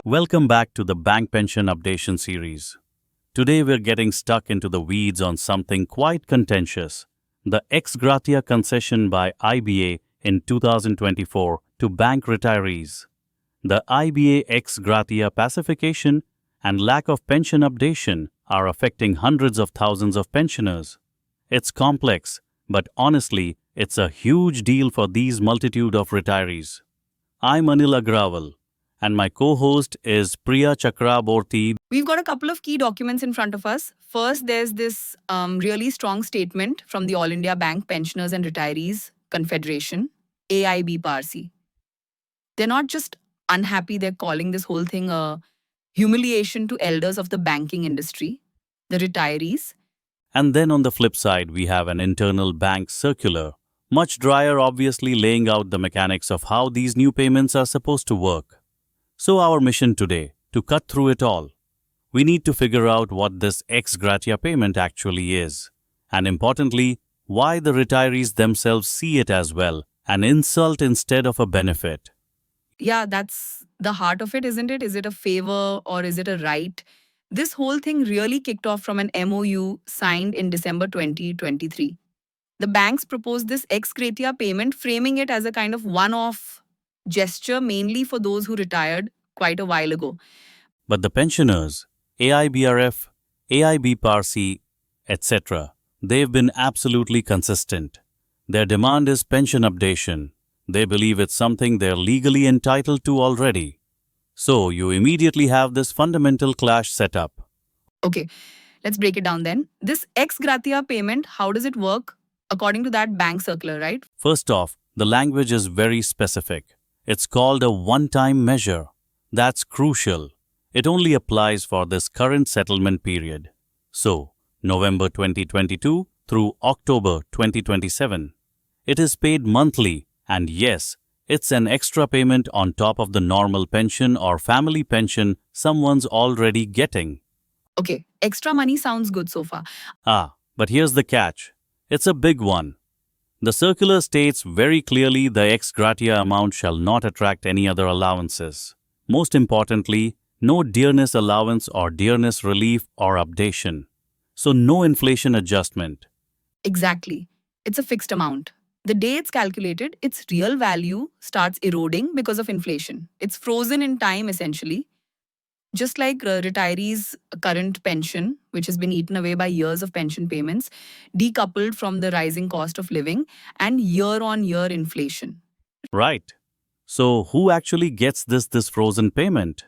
Welcome back to the Bank Pension Updation series. Today we're getting stuck into the weeds on something quite contentious, the Ex-Gratia concession by IBA in 2024 to bank retirees. The IBA Ex-Gratia pacification and lack of pension updation are affecting hundreds of thousands of pensioners. It's complex, but honestly, it's a huge deal for these multitude of retirees. I'm Anil Agrawal, and my co-host is Priya Chakraborty. We've got a couple of key documents in front of us. First, there's this really strong statement from the All India Bank Pensioners and Retirees Confederation, AIBPARC. They're not just unhappy, they're calling this whole thing a humiliation to elders of the banking industry, the retirees. And then on the flip side, we have an internal bank circular, much drier, obviously laying out the mechanics of how these new payments are supposed to work. So our mission today, to cut through it all. We need to figure out what this ex-gratia payment actually is, and importantly, why the retirees themselves see it as well, an insult instead of a benefit. Yeah, that's the heart of it, isn't it? Is it a favor or is it a right? This whole thing really kicked off from an MOU signed in December 2023. The banks proposed this ex-gratia payment, framing it as a kind of one-off gesture mainly for those who retired quite a while ago. But the pensioners, AIBRF, AIBPARC, etc., they've been absolutely consistent. Their demand is pension updation. They believe it's something they're legally entitled to already. So you immediately have this fundamental clash set up. Okay, let's break it down then. This ex-gratia payment, how does it work according to that bank circular, right? First off, the language is very specific. It's called a one-time measure. That's crucial. It only applies for this current settlement period. So, November 2022 through October 2027. It is paid monthly, and yes, it's an extra payment on top of the normal pension or family pension someone's already getting. Okay, extra money sounds good so far. But here's the catch. It's a big one. The circular states very clearly the ex-gratia amount shall not attract any other allowances. Most importantly, no dearness allowance or dearness relief or updation. So no inflation adjustment. Exactly. It's a fixed amount. The day it's calculated, its real value starts eroding because of inflation. It's frozen in time essentially. Just like retirees' current pension, which has been eaten away by years of pension payments, decoupled from the rising cost of living and year-on-year inflation. Right. So who actually gets this frozen payment?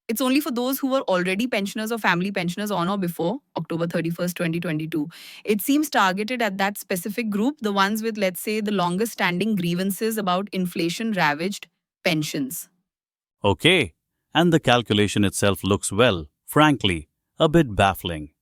It's only for those who were already pensioners or family pensioners on or before October 31st, 2022. It seems targeted at that specific group, the ones with, let's say, the longest standing grievances about inflation-ravaged pensions. Okay. And the calculation itself looks, well, frankly, a bit baffling.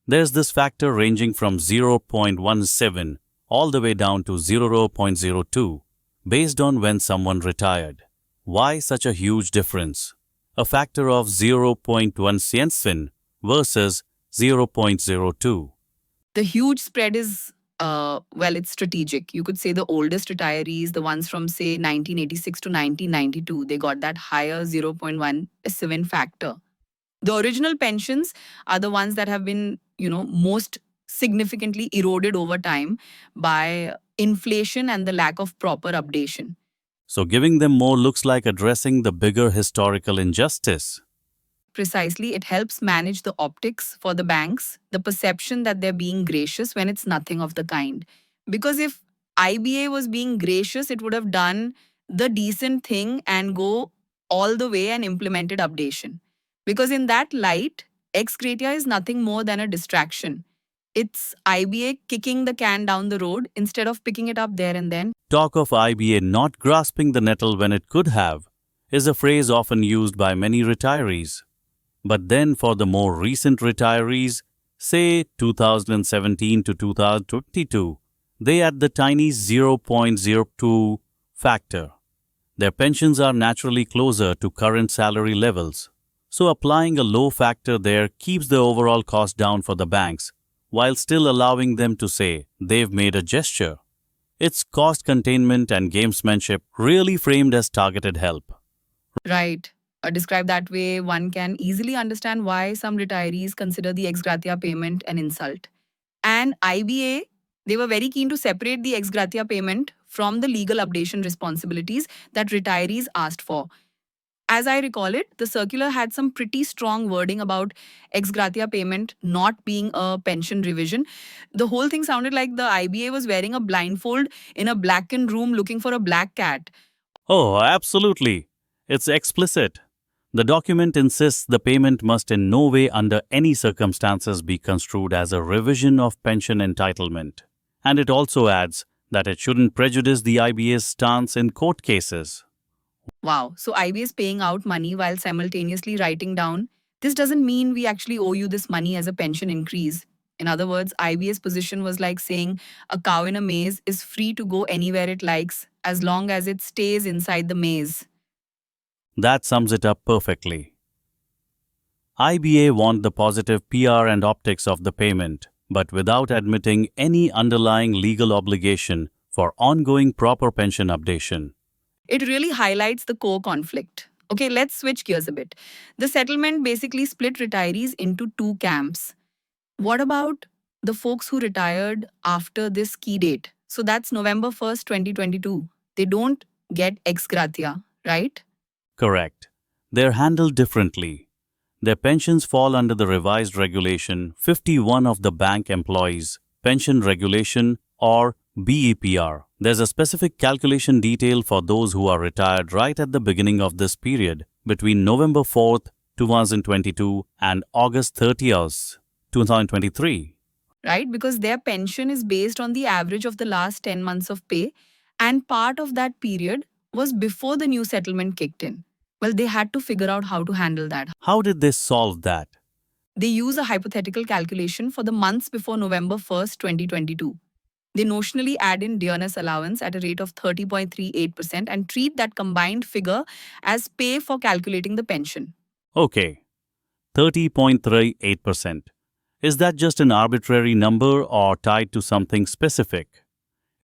There's this factor ranging from 0.17 all the way down to 0.02, based on when someone retired. Why such a huge difference? A factor of 0.1 versus 0.02. The huge spread is, it's strategic. You could say the oldest retirees, the ones from, say, 1986 to 1992, they got that higher 0.17 factor. The original pensions are the ones that have been, most significantly eroded over time by inflation and the lack of proper updation. So giving them more looks like addressing the bigger historical injustice. Precisely, it helps manage the optics for the banks, the perception that they're being gracious when it's nothing of the kind. Because if IBA was being gracious, it would have done the decent thing and go all the way and implemented updation. Because in that light, ex-gratia is nothing more than a distraction. It's IBA kicking the can down the road instead of picking it up there and then. Talk of IBA not grasping the nettle when it could have is a phrase often used by many retirees. But then for the more recent retirees, say 2017 to 2022, they add the tiny 0.02 factor. Their pensions are naturally closer to current salary levels. So applying a low factor there keeps the overall cost down for the banks, while still allowing them to say they've made a gesture. It's cost containment and gamesmanship really framed as targeted help. Right. Described that way, one can easily understand why some retirees consider the ex gratia payment an insult. And IBA, they were very keen to separate the ex gratia payment from the legal updation responsibilities that retirees asked for. As I recall it, the circular had some pretty strong wording about ex gratia payment not being a pension revision. The whole thing sounded like the IBA was wearing a blindfold in a blackened room looking for a black cat. Oh, absolutely. It's explicit. The document insists the payment must in no way under any circumstances be construed as a revision of pension entitlement. And it also adds that it shouldn't prejudice the IBA's stance in court cases. Wow. So IBA is paying out money while simultaneously writing down, this doesn't mean we actually owe you this money as a pension increase. In other words, IBA's position was like saying a cow in a maze is free to go anywhere it likes as long as it stays inside the maze. That sums it up perfectly. IBA want the positive PR and optics of the payment, but without admitting any underlying legal obligation for ongoing proper pension updation. It really highlights the core conflict. Okay, let's switch gears a bit. The settlement basically split retirees into two camps. What about the folks who retired after this key date? So that's November 1st, 2022. They don't get ex gratia, right? Correct. They're handled differently. Their pensions fall under the revised Regulation 51 of the Bank Employees Pension Regulation or BEPR. There's a specific calculation detail for those who are retired right at the beginning of this period between November 4th, 2022 and August 30th, 2023. Right? Because their pension is based on the average of the last 10 months of pay, and part of that period was before the new settlement kicked in. Well, they had to figure out how to handle that. How did they solve that? They use a hypothetical calculation for the months before November 1st, 2022. They notionally add in dearness allowance at a rate of 30.38% and treat that combined figure as pay for calculating the pension. Okay, 30.38%. Is that just an arbitrary number or tied to something specific?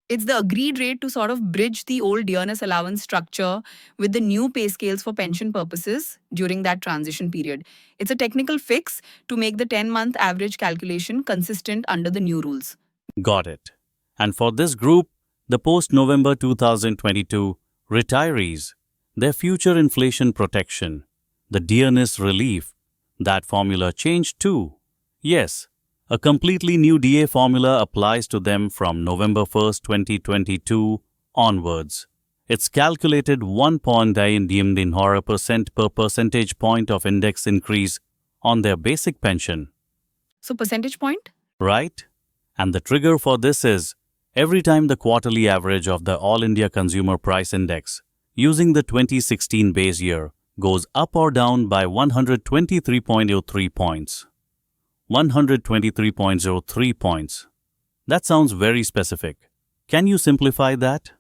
It's the agreed rate to sort of bridge the old dearness allowance structure with the new pay scales for pension purposes during that transition period. It's a technical fix to make the 10-month average calculation consistent under the new rules. Got it. And for this group, the post-November 2022 retirees, their future inflation protection, the dearness relief, that formula changed too. Yes, a completely new DA formula applies to them from November 1st, 2022 onwards. It's calculated 1.9% per percentage point of index increase on their basic pension. So percentage point? Right? And the trigger for this is every time the quarterly average of the All India Consumer Price Index using the 2016 base year goes up or down by 123.03 points. 123.03 points. That sounds very specific. Can you simplify that?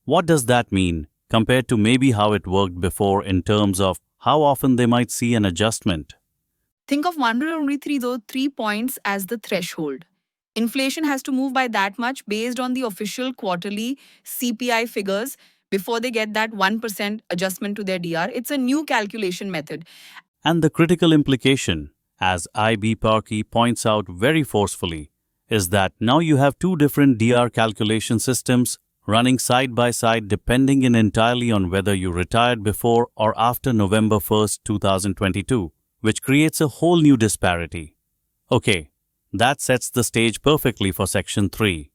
What does that mean compared to maybe how it worked before in terms of how often they might see an adjustment? Think of 123 points as the threshold. Inflation has to move by that much based on the official quarterly CPI figures before they get that 1% adjustment to their DR. It's a new calculation method. And the critical implication, as AIBPARC points out very forcefully, is that now you have two different DR calculation systems running side by side depending entirely on whether you retired before or after November 1st, 2022, which creates a whole new disparity. Okay, that sets the stage perfectly for Section 3.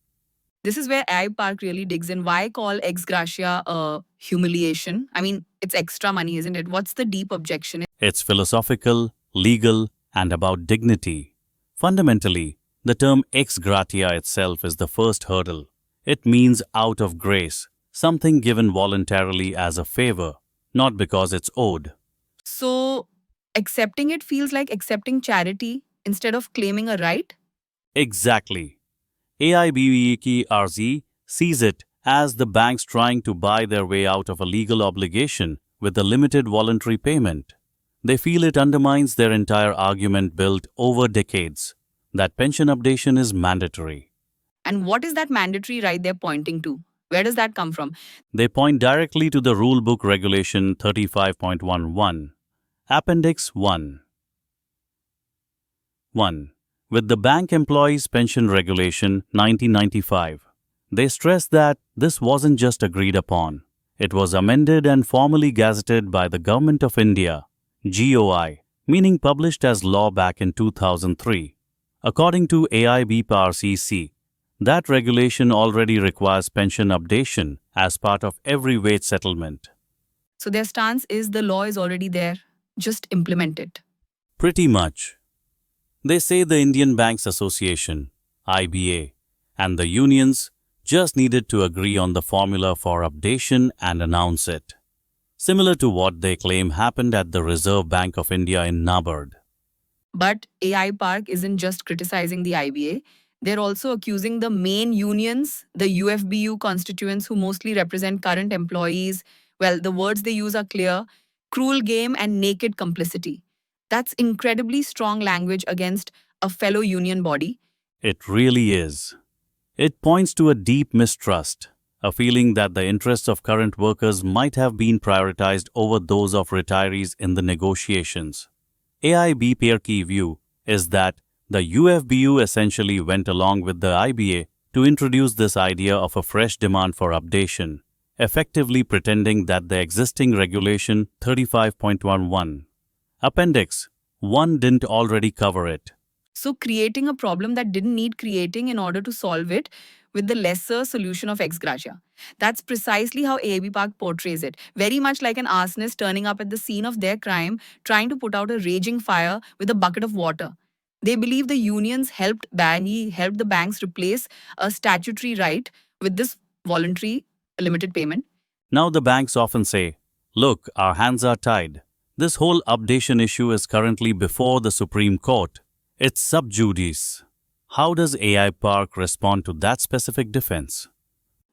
This is where AIBPARC really digs in. Why call ex-gratia a humiliation? I mean, it's extra money, isn't it? What's the deep objection? It's philosophical, legal, and about dignity. Fundamentally, the term ex gratia itself is the first hurdle. It means out of grace, something given voluntarily as a favor, not because it's owed. So, accepting it feels like accepting charity instead of claiming a right? Exactly. AIBPARC sees it as the banks trying to buy their way out of a legal obligation with a limited voluntary payment. They feel it undermines their entire argument built over decades, that pension updation is mandatory. And what is that mandatory right they're pointing to? Where does that come from? They point directly to the Rulebook Regulation 35.11. Appendix 1. 1. With the Bank Employees Pension Regulation 1995, they stress that this wasn't just agreed upon. It was amended and formally gazetted by the Government of India, GOI, meaning published as law back in 2003. According to AIBPARC, that regulation already requires pension updation as part of every wage settlement. So their stance is the law is already there, just implement it. Pretty much. They say the Indian Banks Association, IBA, and the unions just needed to agree on the formula for updation and announce it, similar to what they claim happened at the Reserve Bank of India in NABARD. But AIBPARC isn't just criticizing the IBA. They're also accusing the main unions, the UFBU constituents who mostly represent current employees. Well, the words they use are clear: cruel game and naked complicity. That's incredibly strong language against a fellow union body. It really is. It points to a deep mistrust, a feeling that the interests of current workers might have been prioritized over those of retirees in the negotiations. AIBPARC view is that the UFBU essentially went along with the IBA to introduce this idea of a fresh demand for updation, effectively pretending that the existing Regulation 35.11, Appendix 1 didn't already cover it. So creating a problem that didn't need creating in order to solve it with the lesser solution of Ex-Gratia. That's precisely how AIBPARC portrays it, very much like an arsonist turning up at the scene of their crime, trying to put out a raging fire with a bucket of water. They believe the unions helped the banks replace a statutory right with this voluntary limited payment. Now the banks often say, look, our hands are tied. This whole updation issue is currently before the Supreme Court. It's sub judice. How does AIBPARC respond to that specific defense?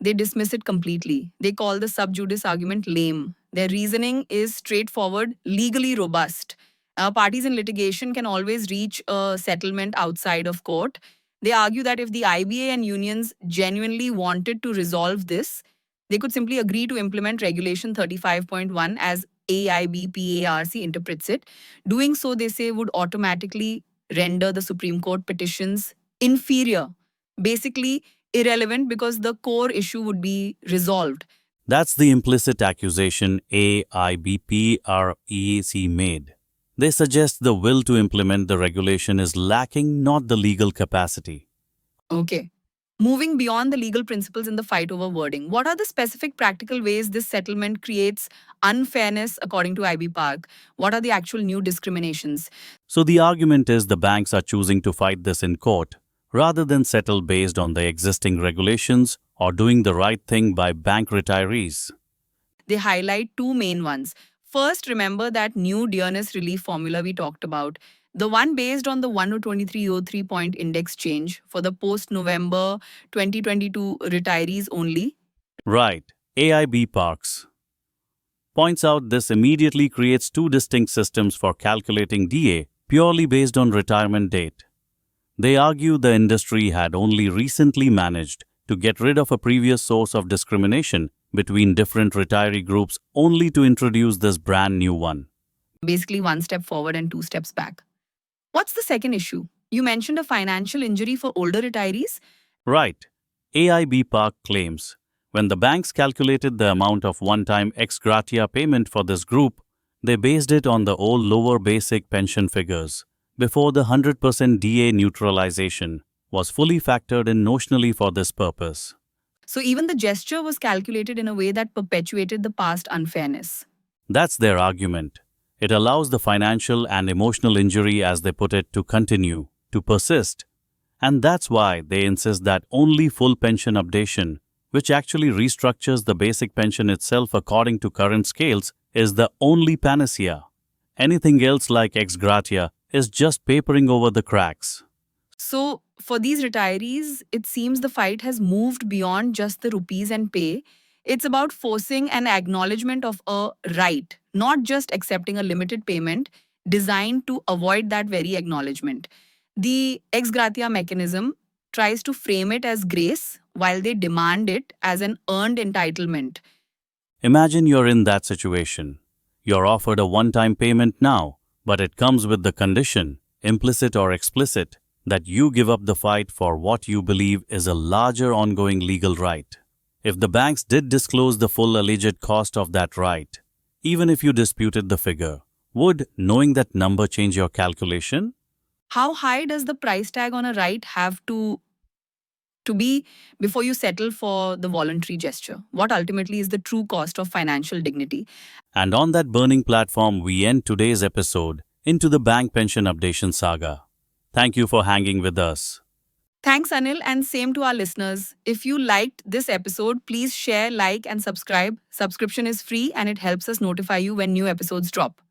They dismiss it completely. They call the sub judice argument lame. Their reasoning is straightforward, legally robust. Parties in litigation can always reach a settlement outside of court. They argue that if the IBA and unions genuinely wanted to resolve this, they could simply agree to implement Regulation 35.1 as AIBPARC interprets it. Doing so, they say, would automatically render the Supreme Court petitions inferior, basically irrelevant because the core issue would be resolved. That's the implicit accusation AIBPREC made. They suggest the will to implement the regulation is lacking, not the legal capacity. Okay. Moving beyond the legal principles in the fight over wording, what are the specific practical ways this settlement creates unfairness according to IBPARC? What are the actual new discriminations? So the argument is the banks are choosing to fight this in court rather than settle based on the existing regulations or doing the right thing by bank retirees. They highlight two main ones. First, remember that new dearness relief formula we talked about. The one based on the 12303 point index change for the post-November 2022 retirees only. Right, AIBPARC points out this immediately creates two distinct systems for calculating DA purely based on retirement date. They argue the industry had only recently managed to get rid of a previous source of discrimination between different retiree groups only to introduce this brand new one. Basically, one step forward and two steps back. What's the second issue? You mentioned a financial injury for older retirees? Right. AIBPARC claims when the banks calculated the amount of one-time ex-gratia payment for this group, they based it on the old lower basic pension figures before the 100% DA neutralization was fully factored in notionally for this purpose. So even the gesture was calculated in a way that perpetuated the past unfairness. That's their argument. It allows the financial and emotional injury, as they put it, to continue, to persist. And that's why they insist that only full pension updation, which actually restructures the basic pension itself according to current scales, is the only panacea. Anything else like ex-gratia is just papering over the cracks. So for these retirees, it seems the fight has moved beyond just the rupees and pay. It's about forcing an acknowledgement of a right, not just accepting a limited payment designed to avoid that very acknowledgement. The ex gratia mechanism tries to frame it as grace while they demand it as an earned entitlement. Imagine you're in that situation. You're offered a one-time payment now, but it comes with the condition, implicit or explicit, that you give up the fight for what you believe is a larger ongoing legal right. If the banks did disclose the full alleged cost of that right, even if you disputed the figure, would knowing that number change your calculation? How high does the price tag on a right have to be before you settle for the voluntary gesture? What ultimately is the true cost of financial dignity? And on that burning platform, we end today's episode into the bank pension updation saga. Thank you for hanging with us. Thanks, Anil, and same to our listeners. If you liked this episode, please share, like, and subscribe. Subscription is free and it helps us notify you when new episodes drop.